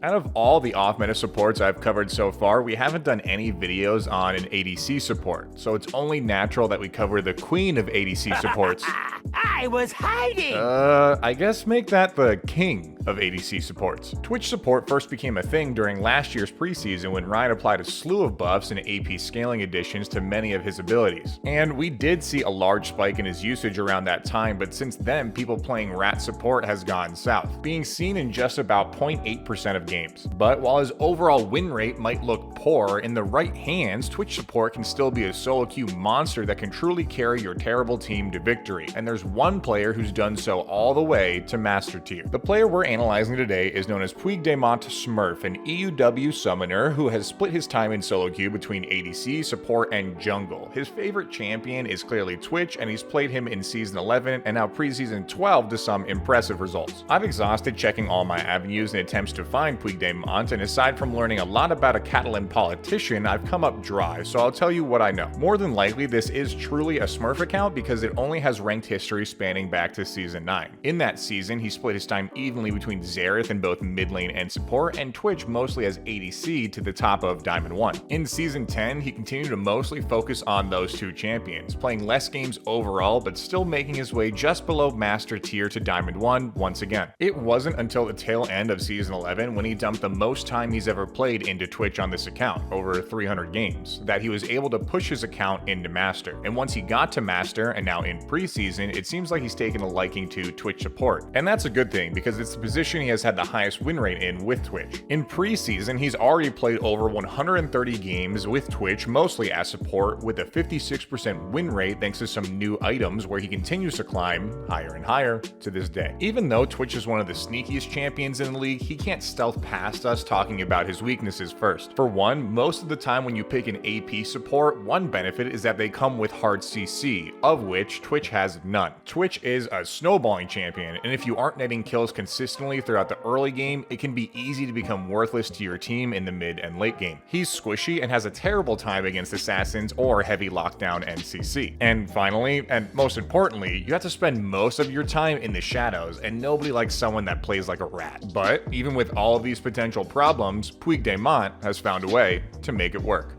Out of all the off-meta supports I've covered so far, we haven't done any videos on an ADC support, so it's only natural that we cover the queen of ADC supports. I was hiding! I guess make that the king of ADC supports. Twitch support first became a thing during last year's preseason when Ryan applied a slew of buffs and AP scaling additions to many of his abilities. And we did see a large spike in his usage around that time, but since then, people playing rat support has gone south, being seen in just about 0.8% of games. But while his overall win rate might look poor, in the right hands, Twitch support can still be a solo queue monster that can truly carry your terrible team to victory. And there's one player who's done so all the way to Master Tier. The player we're analyzing today is known as PUIGDEMONT SMURF, an EUW summoner who has split his time in solo queue between ADC, support, and jungle. His favorite champion is clearly Twitch, and he's played him in Season 11 and now Preseason 12 to some impressive results. I've exhausted checking all my avenues in attempts to find PUIGDEMONT, and aside from learning a lot about a Catalan politician, I've come up dry, so I'll tell you what I know. More than likely, this is truly a Smurf account because it only has ranked history spanning back to Season 9. In that season, he split his time evenly between Xerath in both mid lane and support, and Twitch mostly as ADC to the top of Diamond 1. In Season 10, he continued to mostly focus on those two champions, playing less games overall, but still making his way just below Master Tier to Diamond 1 once again. It wasn't until the tail end of Season 11, when he dumped the most time he's ever played into Twitch on this account, over 300 games, that he was able to push his account into Master. And once he got to Master, and now in Preseason, it seems like he's taken a liking to Twitch support. And that's a good thing, because it's the position he has had the highest win rate in with Twitch. In Preseason, he's already played over 130 games with Twitch, mostly as support, with a 56% win rate thanks to some new items where he continues to climb higher and higher to this day. Even though Twitch is one of the sneakiest champions in the league, he can't stealth past us talking about his weaknesses first. For one, most of the time when you pick an AP support, one benefit is that they come with hard CC, of which Twitch has none. Twitch is a snowballing champion, and if you aren't netting kills consistently throughout the early game, it can be easy to become worthless to your team in the mid and late game. He's squishy and has a terrible time against assassins or heavy lockdown and CC. And finally, and most importantly, you have to spend most of your time in the shadows, and nobody likes someone that plays like a rat. But even with all of these potential problems, PUIGDEMONT has found a way to make it work.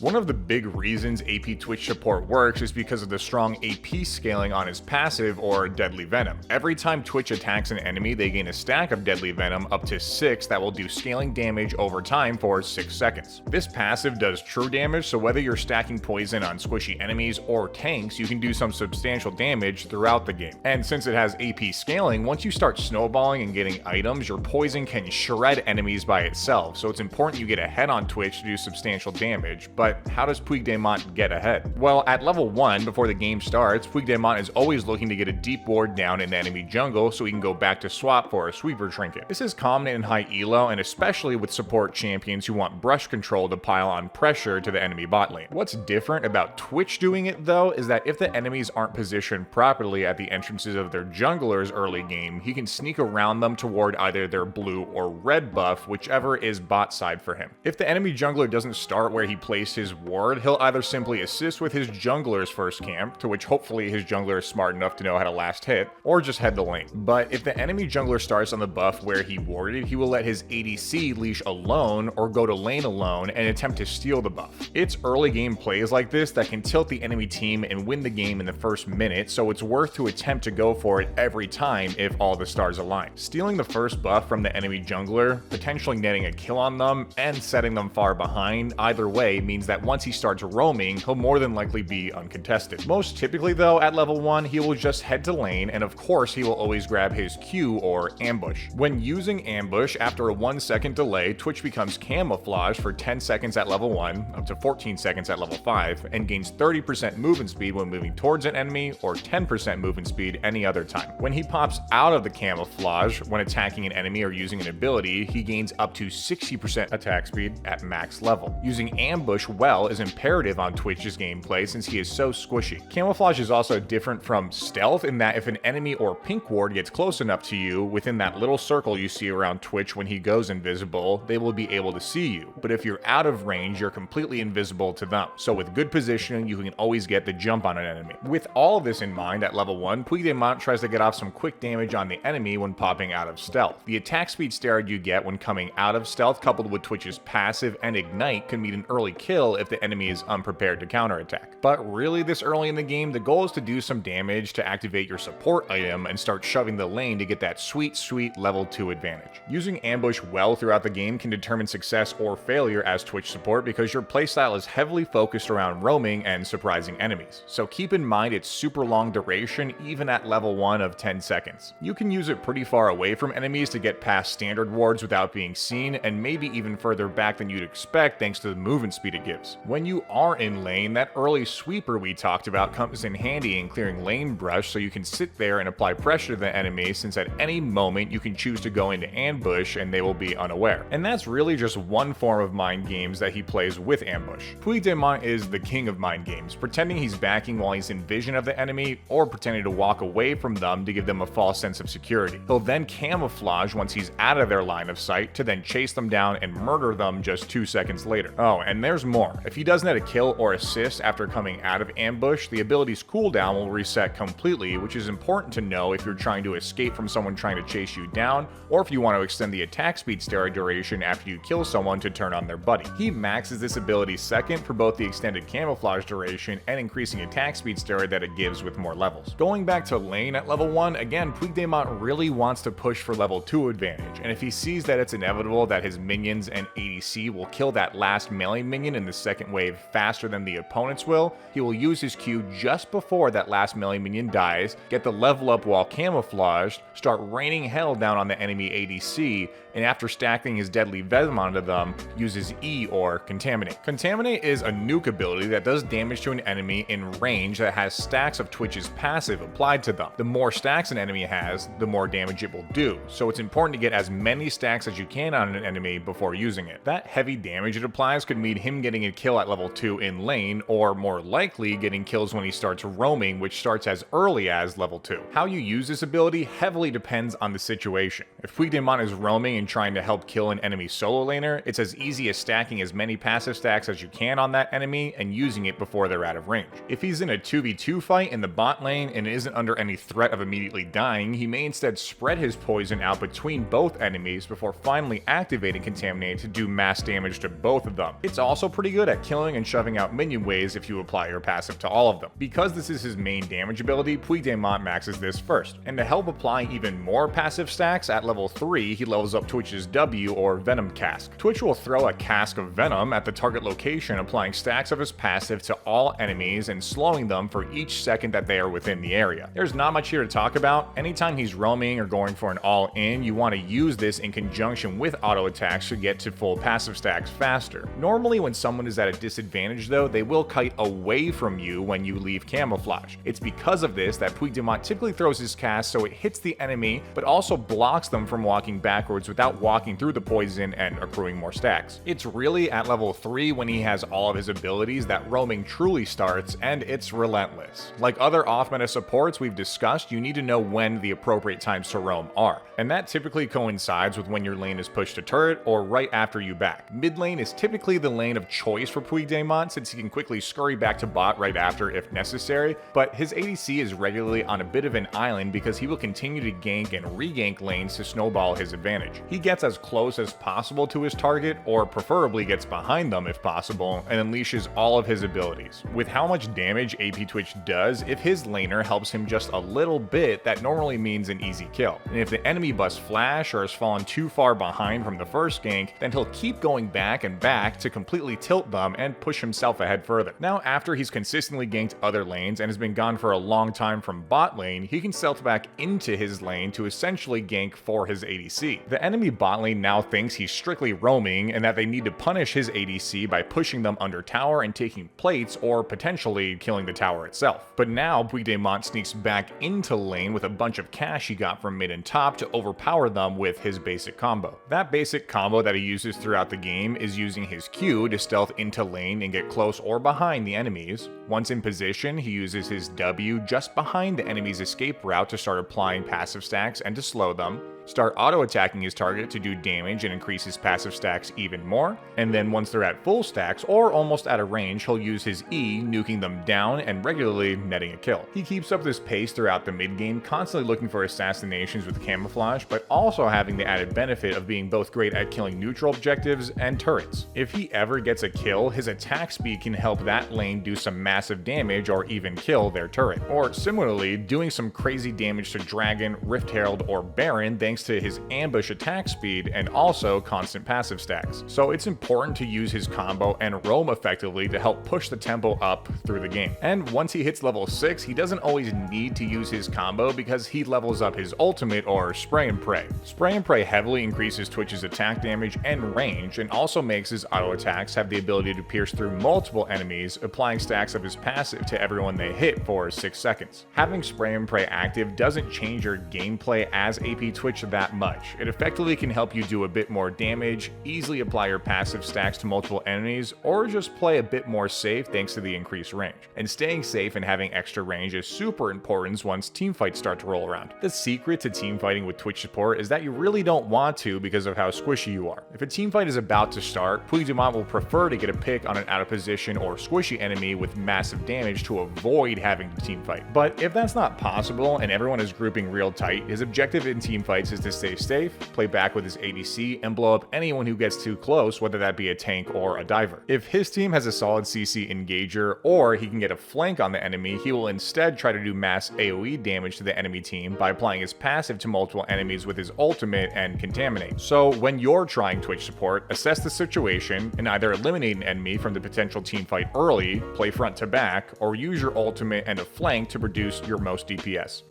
One of the big reasons AP Twitch support works is because of the strong AP scaling on his passive, or Deadly Venom. Every time Twitch attacks an enemy, they gain a stack of Deadly Venom up to 6 that will do scaling damage over time for 6 seconds. This passive does true damage, so whether you're stacking poison on squishy enemies or tanks, you can do some substantial damage throughout the game. And since it has AP scaling, once you start snowballing and getting items, your poison can shred enemies by itself, so it's important you get ahead on Twitch to do substantial damage. But how does PUIGDEMONT get ahead? Well, at level 1, before the game starts, PUIGDEMONT is always looking to get a deep ward down in the enemy jungle so he can go back to swap for a sweeper trinket. This is common in high elo, and especially with support champions who want brush control to pile on pressure to the enemy bot lane. What's different about Twitch doing it though is that if the enemies aren't positioned properly at the entrances of their junglers early game, he can sneak around them toward either their blue or red buff, whichever is bot side for him. If the enemy jungler doesn't start where he placed his ward, he'll either simply assist with his jungler's first camp, to which hopefully his jungler is smart enough to know how to last hit, or just head to lane. But if the enemy jungler starts on the buff where he warded, he will let his ADC leash alone or go to lane alone and attempt to steal the buff. It's early game plays like this that can tilt the enemy team and win the game in the first minute, so it's worth to attempt to go for it every time if all the stars align. Stealing the first buff from the enemy jungler, potentially netting a kill on them, and setting them far behind, either way means that once he starts roaming, he'll more than likely be uncontested. Most typically though, at level 1, he will just head to lane, and of course he will always grab his Q or ambush. When using ambush, after a 1-second delay, Twitch becomes camouflage for 10 seconds at level 1, up to 14 seconds at level 5, and gains 30% movement speed when moving towards an enemy, or 10% movement speed any other time. When he pops out of the camouflage, when attacking an enemy or using an ability, he gains up to 60% attack speed at max level. Using ambush well is imperative on Twitch's gameplay since he is so squishy. Camouflage is also different from stealth in that if an enemy or pink ward gets close enough to you within that little circle you see around Twitch when he goes invisible, they will be able to see you. But if you're out of range, you're completely invisible to them. So with good positioning, you can always get the jump on an enemy. With all of this in mind, at level 1, PUIGDEMONT tries to get off some quick damage on the enemy when popping out of stealth. The attack speed steroid you get when coming out of stealth coupled with Twitch's passive and ignite can mean an early kill if the enemy is unprepared to counterattack. But really this early in the game, the goal is to do some damage to activate your support item and start shoving the lane to get that sweet level 2 advantage. Using ambush well throughout the game can determine success or failure as Twitch support because your playstyle is heavily focused around roaming and surprising enemies. So keep in mind its super long duration even at level 1 of 10 seconds. You can use it pretty far away from enemies to get past standard wards without being seen, and maybe even further back than you'd expect thanks to the movement speed it gives. When you are in lane, that early sweeper we talked about comes in handy in clearing lane brush so you can sit there and apply pressure to the enemy since at any moment you can choose to go into ambush and they will be unaware. And that's really just one form of mind games that he plays with ambush. PUIGDEMONT is the king of mind games, pretending he's backing while he's in vision of the enemy or pretending to walk away from them to give them a false sense of security. He'll then camouflage once he's out of their line of sight to then chase them down and murder them just 2 seconds later. Oh, and there's more. If he doesn't get a kill or assist after coming out of ambush, the ability's cooldown will reset completely, which is important to know if you're trying to escape from someone trying to chase you down, or if you want to extend the attack speed steroid duration after you kill someone to turn on their buddy. He maxes this ability second for both the extended camouflage duration and increasing attack speed steroid that it gives with more levels. Going back to lane at level 1, again, PUIGDEMONT really wants to push for level 2 advantage, and if he sees that it's inevitable that his minions and ADC will kill that last melee minion in the second wave faster than the opponents will, he will use his Q just before that last melee minion dies, get the level up while camouflaged, start raining hell down on the enemy ADC, and after stacking his deadly venom onto them, uses E or Contaminate. Contaminate is a nuke ability that does damage to an enemy in range that has stacks of Twitch's passive applied to them. The more stacks an enemy has, the more damage it will do, so it's important to get as many stacks as you can on an enemy before using it. That heavy damage it applies could mean him getting a kill at level 2 in lane, or more likely getting kills when he starts roaming, which starts as early as level 2. How you use this ability heavily depends on the situation. If PUIGDEMONT is roaming and trying to help kill an enemy solo laner, it's as easy as stacking as many passive stacks as you can on that enemy and using it before they're out of range. If he's in a 2v2 fight in the bot lane and isn't under any threat of immediately dying, he may instead spread his poison out between both enemies before finally activating Contaminate to do mass damage to both of them. It's also pretty good at killing and shoving out minion waves if you apply your passive to all of them. Because this is his main damage ability, PUIGDEMONT maxes this first. And to help apply even more passive stacks, at level 3, he levels up Twitch's W or Venom Cask. Twitch will throw a cask of venom at the target location, applying stacks of his passive to all enemies and slowing them for each second that they are within the area. There's not much here to talk about. Anytime he's roaming or going for an all-in, you want to use this in conjunction with auto attacks to get to full passive stacks faster. Normally when someone is at a disadvantage though, they will kite away from you when you leave camouflage. It's because of this that PUIGDEMONT typically throws his cast so it hits the enemy, but also blocks them from walking backwards without walking through the poison and accruing more stacks. It's really at level 3 when he has all of his abilities that roaming truly starts, and it's relentless. Like other off-meta supports we've discussed, you need to know when the appropriate times to roam are, and that typically coincides with when your lane is pushed to turret or right after you back. Mid lane is typically the lane of choice for PUIGDEMONT since he can quickly scurry back to bot right after if necessary, but his ADC is regularly on a bit of an island because he will continue to gank and re-gank lanes to snowball his advantage. He gets as close as possible to his target, or preferably gets behind them if possible, and unleashes all of his abilities. With how much damage AP Twitch does, if his laner helps him just a little bit, that normally means an easy kill. And if the enemy busts flash or has fallen too far behind from the first gank, then he'll keep going back and back to completely tilt them and push himself ahead further. Now, after he's consistently ganked other lanes and has been gone for a long time from bot lane, he can stealth back into his lane to essentially gank for his ADC. The enemy bot lane now thinks he's strictly roaming and that they need to punish his ADC by pushing them under tower and taking plates or potentially killing the tower itself. But now PUIGDEMONT sneaks back into lane with a bunch of cash he got from mid and top to overpower them with his basic combo. That basic combo that he uses throughout the game is using his Q to stealth himself into lane and get close or behind the enemies. Once in position, he uses his W just behind the enemy's escape route to start applying passive stacks and to slow them. Start auto-attacking his target to do damage and increase his passive stacks even more, and then once they're at full stacks or almost out of range, he'll use his E, nuking them down and regularly netting a kill. He keeps up this pace throughout the mid-game, constantly looking for assassinations with camouflage, but also having the added benefit of being both great at killing neutral objectives and turrets. If he ever gets a kill, his attack speed can help that lane do some massive damage or even kill their turret. Or similarly, doing some crazy damage to Dragon, Rift Herald, or Baron thanks to his ambush attack speed and also constant passive stacks. So it's important to use his combo and roam effectively to help push the tempo up through the game. And once he hits level 6, he doesn't always need to use his combo because he levels up his ultimate or Spray and Pray. Spray and Pray heavily increases Twitch's attack damage and range, and also makes his auto attacks have the ability to pierce through multiple enemies, applying stacks of his passive to everyone they hit for 6 seconds. Having Spray and Pray active doesn't change your gameplay as AP Twitch that much. It effectively can help you do a bit more damage, easily apply your passive stacks to multiple enemies, or just play a bit more safe thanks to the increased range. And staying safe and having extra range is super important once teamfights start to roll around. The secret to teamfighting with Twitch support is that you really don't want to because of how squishy you are. If a teamfight is about to start, PUIGDEMONT will prefer to get a pick on an out of position or squishy enemy with massive damage to avoid having to teamfight. But if that's not possible and everyone is grouping real tight, his objective in teamfights is to stay safe, play back with his ADC, and blow up anyone who gets too close, whether that be a tank or a diver. If his team has a solid CC engager, or he can get a flank on the enemy, he will instead try to do mass AoE damage to the enemy team by applying his passive to multiple enemies with his ultimate and contaminate. So when you're trying Twitch support, assess the situation and either eliminate an enemy from the potential teamfight early, play front to back, or use your ultimate and a flank to produce your most DPS.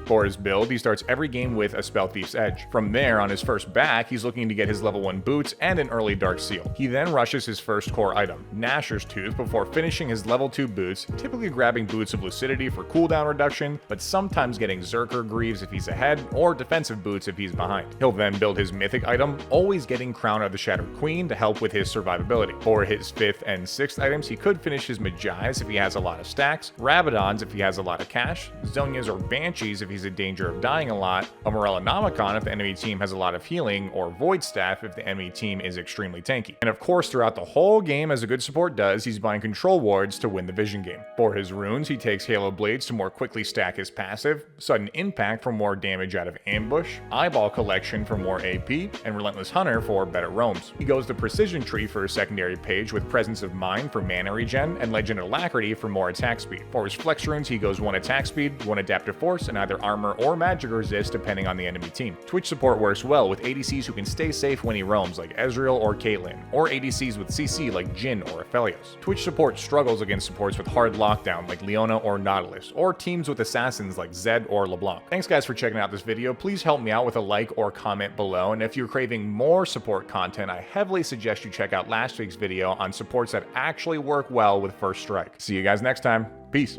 For his build, he starts every game with a Spell Thief's Edge. From there, on his first back, he's looking to get his level 1 boots and an early Dark Seal. He then rushes his first core item, Gnasher's Tooth, before finishing his level 2 boots, typically grabbing Boots of Lucidity for cooldown reduction, but sometimes getting Zerker Greaves if he's ahead, or defensive boots if he's behind. He'll then build his mythic item, always getting Crown of the Shattered Queen to help with his survivability. For his 5th and 6th items, he could finish his Magi's if he has a lot of stacks, Rabadons if he has a lot of cash, Zonias or Banshees if he's in danger of dying a lot, a Morellonomicon if the enemy team has a lot of healing, or Void Staff if the enemy team is extremely tanky. And of course, throughout the whole game, as a good support does, he's buying control wards to win the vision game. For his runes, he takes Halo Blades to more quickly stack his passive, Sudden Impact for more damage out of ambush, Eyeball Collection for more AP, and Relentless Hunter for better roams. He goes the Precision Tree for his secondary page with Presence of Mind for mana regen, and Legend Alacrity for more attack speed. For his flex runes, he goes 1 attack speed, 1 adaptive force, and either armor or magic resist depending on the enemy team. Twitch support works well with ADCs who can stay safe when he roams like Ezreal or Caitlyn, or ADCs with CC like Jhin or Aphelios. Twitch support struggles against supports with hard lockdown like Leona or Nautilus, or teams with assassins like Zed or LeBlanc. Thanks guys for checking out this video. Please help me out with a like or comment below, and if you're craving more support content, I heavily suggest you check out last week's video on supports that actually work well with First Strike. See you guys next time. Peace.